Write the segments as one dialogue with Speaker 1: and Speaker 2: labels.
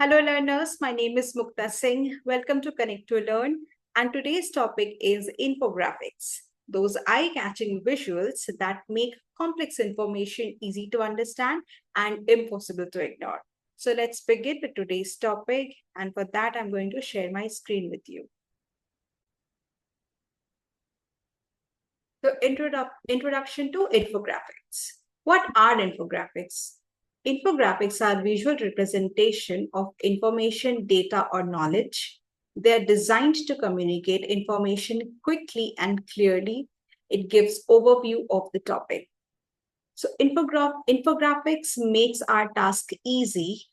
Speaker 1: Hello learners, my name is Mukta Singh. Welcome to Connect2Learn, and today's topic is infographics, those eye-catching visuals that make complex information easy to understand and impossible to ignore. So let's begin with today's topic, and for that I'm going to share my screen with you. So introduction to infographics. What are infographics? Infographics are visual representation of information, data, or knowledge. They're designed to communicate information quickly and clearly. It gives overview of the topic. So infographics makes our task easy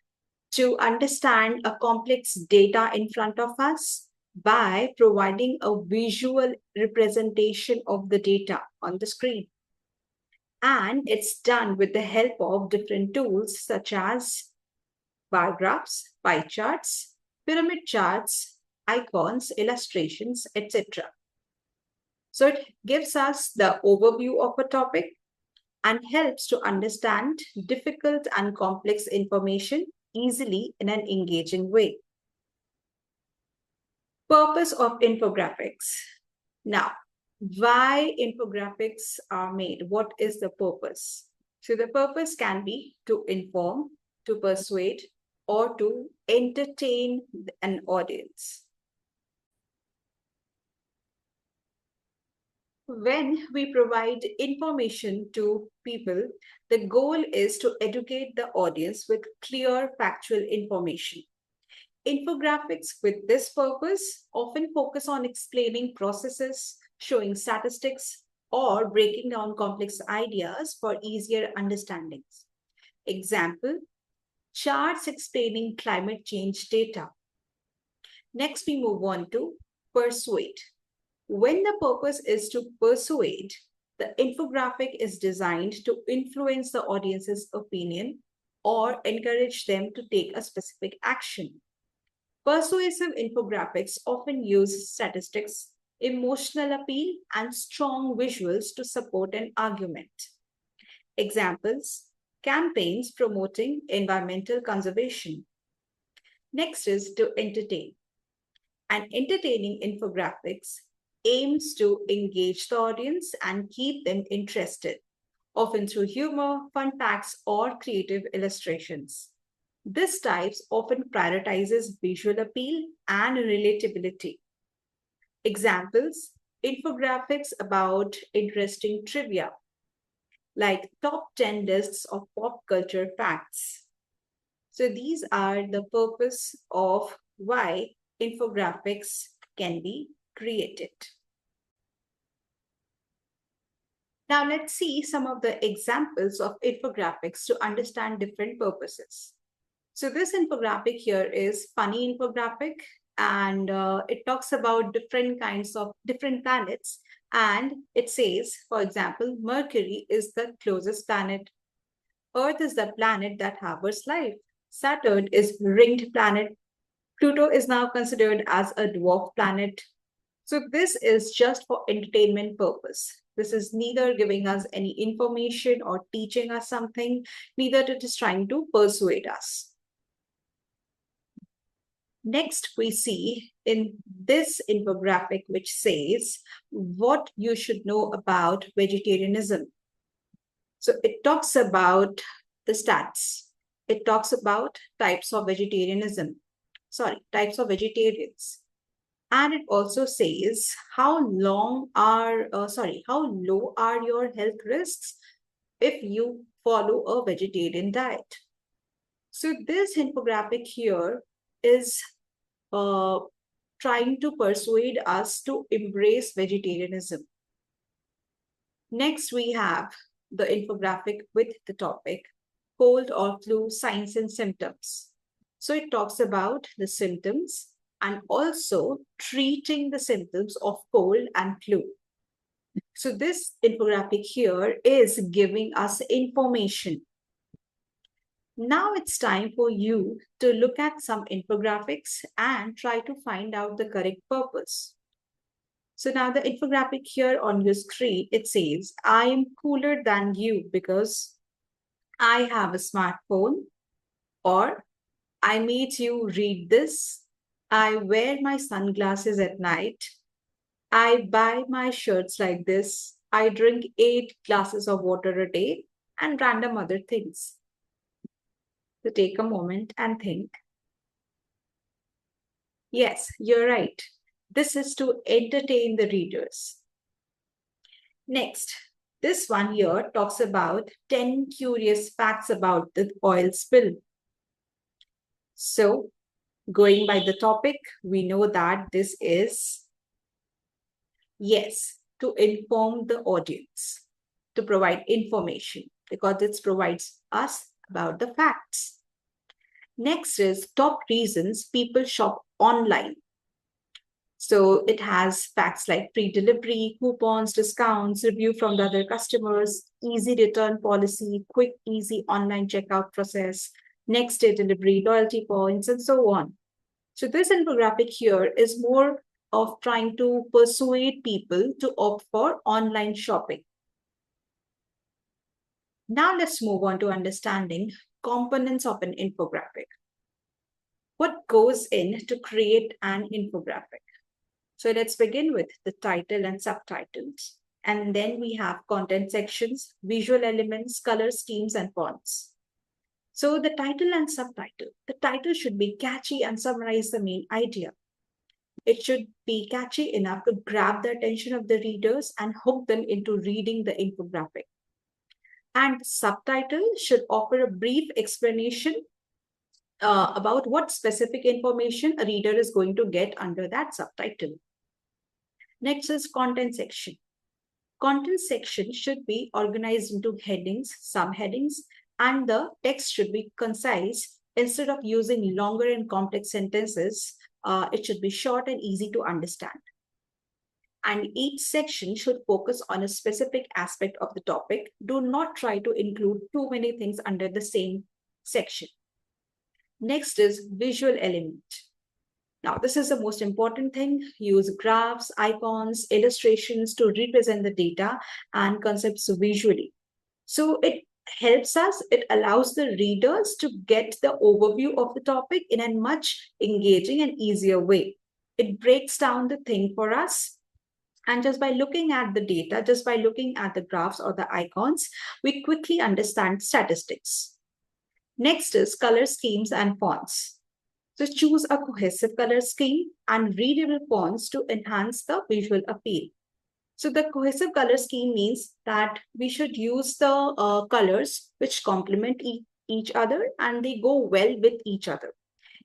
Speaker 1: to understand a complex data in front of us by providing a visual representation of the data on the screen. And it's done with the help of different tools such as bar graphs, pie charts, pyramid charts, icons, illustrations, etc. So it gives us the overview of a topic and helps to understand difficult and complex information easily in an engaging way. Purpose of infographics. Now, why infographics are made? What is the purpose? So the purpose can be to inform, to persuade, or to entertain an audience. When we provide information to people, the goal is to educate the audience with clear factual information. Infographics with this purpose often focus on explaining processes, showing statistics, or breaking down complex ideas for easier understandings. Example, charts explaining climate change data. Next, we move on to persuade. When the purpose is to persuade, the infographic is designed to influence the audience's opinion or encourage them to take a specific action. Persuasive infographics often use statistics, emotional appeal, and strong visuals to support an argument. Examples, campaigns promoting environmental conservation. Next is to entertain. An entertaining infographics aims to engage the audience and keep them interested, often through humor, fun facts, or creative illustrations. This type often prioritizes visual appeal and relatability. Examples, infographics about interesting trivia, like top 10 lists of pop culture facts. So these are the purpose of why infographics can be created. Now let's see some of the examples of infographics to understand different purposes. So this infographic here is funny infographic, and it talks about different kinds of different planets. And it says, for example, Mercury is the closest planet. Earth is the planet that harbors life. Saturn is ringed planet. Pluto is now considered as a dwarf planet. So this is just for entertainment purpose. This is neither giving us any information or teaching us something, neither it is trying to persuade us. Next, we see in this infographic, which says what you should know about vegetarianism. So it talks about the stats. It talks about types of vegetarianism. Types of vegetarians. And it also says how low are your health risks if you follow a vegetarian diet. So this infographic here is trying to persuade us to embrace vegetarianism. Next, we have the infographic with the topic cold or flu signs and symptoms. So it talks about the symptoms and also treating the symptoms of cold and flu. So this infographic here is giving us information. Now it's time for you to look at some infographics and try to find out the correct purpose. So now the infographic here on your screen, it says, I am cooler than you because I have a smartphone, or I made you read this. I wear my sunglasses at night. I buy my shirts like this. I drink 8 glasses of water a day and random other things. So take a moment and think. Yes, you're right. This is to entertain the readers. Next, this one here talks about 10 curious facts about the oil spill. So, going by the topic, we know that this is, yes, to inform the audience, to provide information, because it provides us about the facts. Next is top reasons people shop online. So it has facts like free delivery, coupons, discounts, review from the other customers, easy return policy, quick, easy online checkout process, next day delivery, loyalty points, and so on. So this infographic here is more of trying to persuade people to opt for online shopping. Now let's move on to understanding components of an infographic. What goes in to create an infographic? So let's begin with the title and subtitles. And then we have content sections, visual elements, color schemes, and fonts. So the title and subtitle. The title should be catchy and summarize the main idea. It should be catchy enough to grab the attention of the readers and hook them into reading the infographic. And subtitle should offer a brief explanation about what specific information a reader is going to get under that subtitle. Next is content section. Content section should be organized into headings, subheadings, and the text should be concise. Instead of using longer and complex sentences, it should be short and easy to understand. And each section should focus on a specific aspect of the topic. Do not try to include too many things under the same section. Next is visual element. Now, this is the most important thing. Use graphs, icons, illustrations to represent the data and concepts visually. So it helps us, it allows the readers to get the overview of the topic in a much engaging and easier way. It breaks down the thing for us. And just by looking at the data, just by looking at the graphs or the icons, we quickly understand statistics. Next is color schemes and fonts. So choose a cohesive color scheme and readable fonts to enhance the visual appeal. So the cohesive color scheme means that we should use the colors which complement each other and they go well with each other.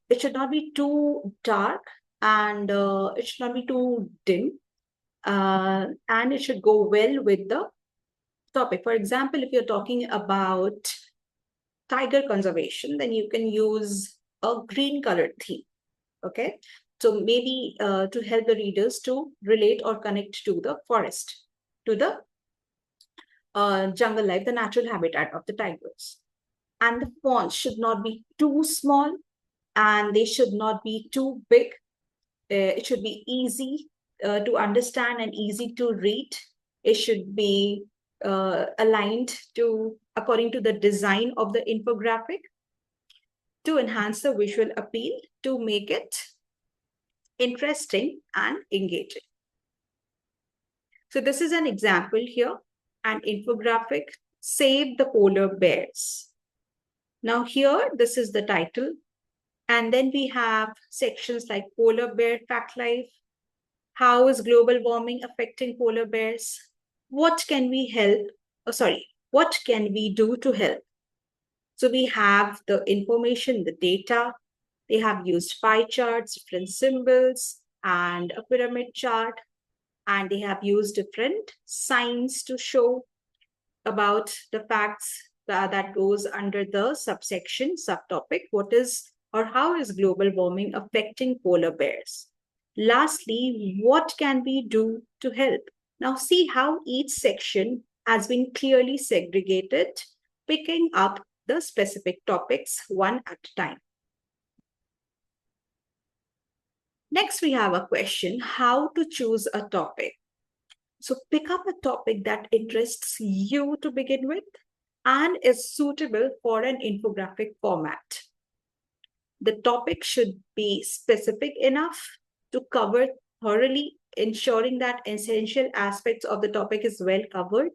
Speaker 1: It should not be too dark and it should not be too dim. And it should go well with the topic. For example, if you're talking about tiger conservation, then you can use a green colored theme. Okay, so maybe to help the readers to relate or connect to the forest, to the jungle life, the natural habitat of the tigers. And the fonts should not be too small and they should not be too big. It should be easy to understand and easy to read. It should be aligned to according to the design of the infographic to enhance the visual appeal, to make it interesting and engaging. So this is an example here, an infographic, Save the Polar Bears. Now here, this is the title. And then we have sections like Polar Bear Fact Life, how is global warming affecting polar bears? What can we what can we do to help? So we have the information, the data. They have used pie charts, different symbols, and a pyramid chart. And they have used different signs to show about the facts that goes under the subsection, subtopic. What is or how is global warming affecting polar bears? Lastly, what can we do to help? Now see how each section has been clearly segregated, picking up the specific topics one at a time. Next, we have a question, how to choose a topic. So pick up a topic that interests you to begin with and is suitable for an infographic format. The topic should be specific enough to cover thoroughly, ensuring that essential aspects of the topic is well covered.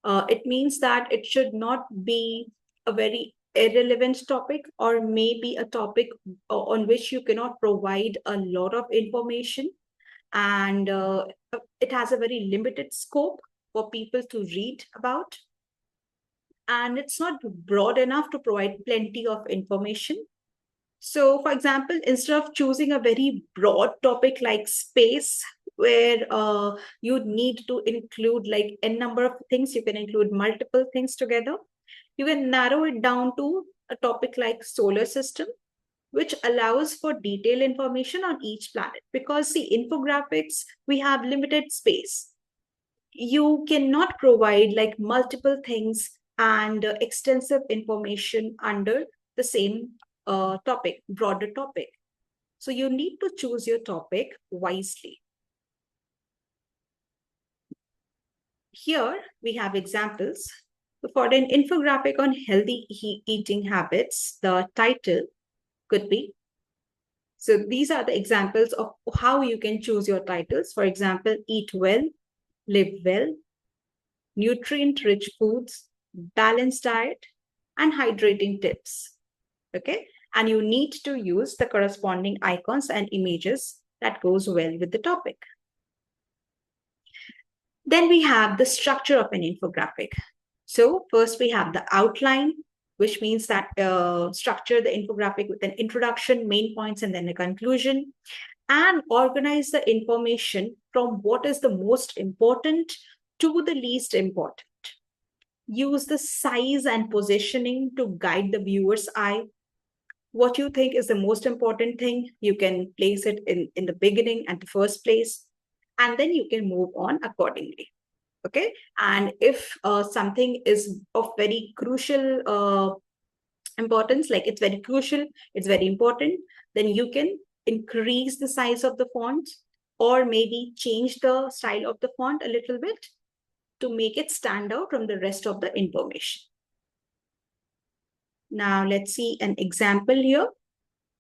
Speaker 1: It means that it should not be a very irrelevant topic, or maybe a topic on which you cannot provide a lot of information, and it has a very limited scope for people to read about, and it's not broad enough to provide plenty of information. So, for example, instead of choosing a very broad topic like space, where you need to include like n number of things, you can include multiple things together. You can narrow it down to a topic like solar system, which allows for detailed information on each planet. Because see, infographics, we have limited space. You cannot provide like multiple things and extensive information under the same topic, broader topic. So you need to choose your topic wisely. Here we have examples. For an infographic on healthy eating habits, the title could be. So these are the examples of how you can choose your titles. For example, eat well, live well, nutrient-rich foods, balanced diet, and hydrating tips. Okay, and you need to use the corresponding icons and images that goes well with the topic. Then we have the structure of an infographic. So first we have the outline, which means that structure the infographic with an introduction, main points, and then a conclusion, and organize the information from what is the most important to the least important. Use the size and positioning to guide the viewer's eye. What you think is the most important thing, you can place it in the beginning and the first place, and then you can move on accordingly. Okay, and if something is of very crucial importance, like it's very crucial, it's very important, then you can increase the size of the font, or maybe change the style of the font a little bit to make it stand out from the rest of the information. Now let's see an example here.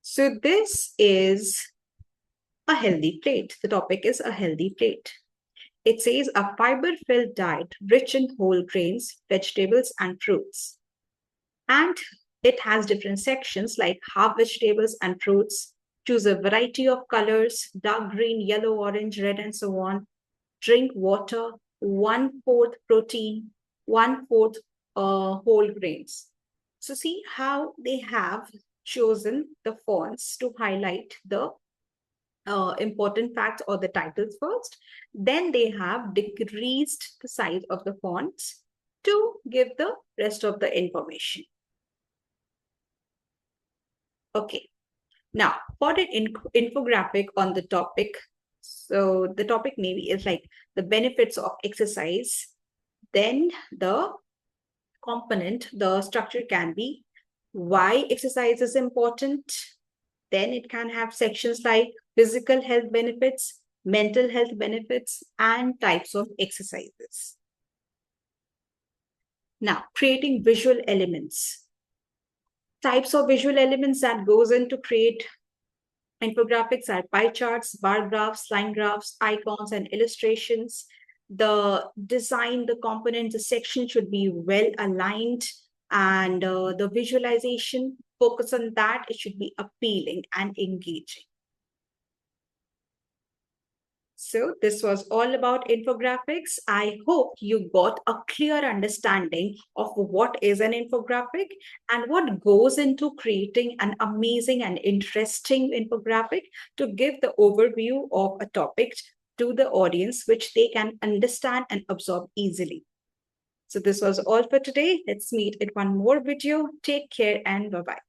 Speaker 1: So this is a healthy plate. The topic is a healthy plate. It says a fiber-filled diet rich in whole grains, vegetables, and fruits. And it has different sections like half vegetables and fruits. Choose a variety of colors, dark green, yellow, orange, red, and so on. Drink water, 1/4 protein, 1/4 whole grains. So see how they have chosen the fonts to highlight the important facts or the titles first. Then they have decreased the size of the fonts to give the rest of the information. Okay, now for an infographic on the topic, so the topic maybe is like the benefits of exercise, then the component, the structure can be why exercise is important. Then it can have sections like physical health benefits, mental health benefits, and types of exercises. Now, creating visual elements. Types of visual elements that goes into create infographics are pie charts, bar graphs, line graphs, icons, and illustrations. The design, the components, the section should be well aligned, and the visualization, focus on that. It should be appealing and engaging. So this was all about infographics. I hope you got a clear understanding of what is an infographic and what goes into creating an amazing and interesting infographic to give the overview of a topic to the audience, which they can understand and absorb easily. So this was all for today. Let's meet in one more video. Take care and bye-bye.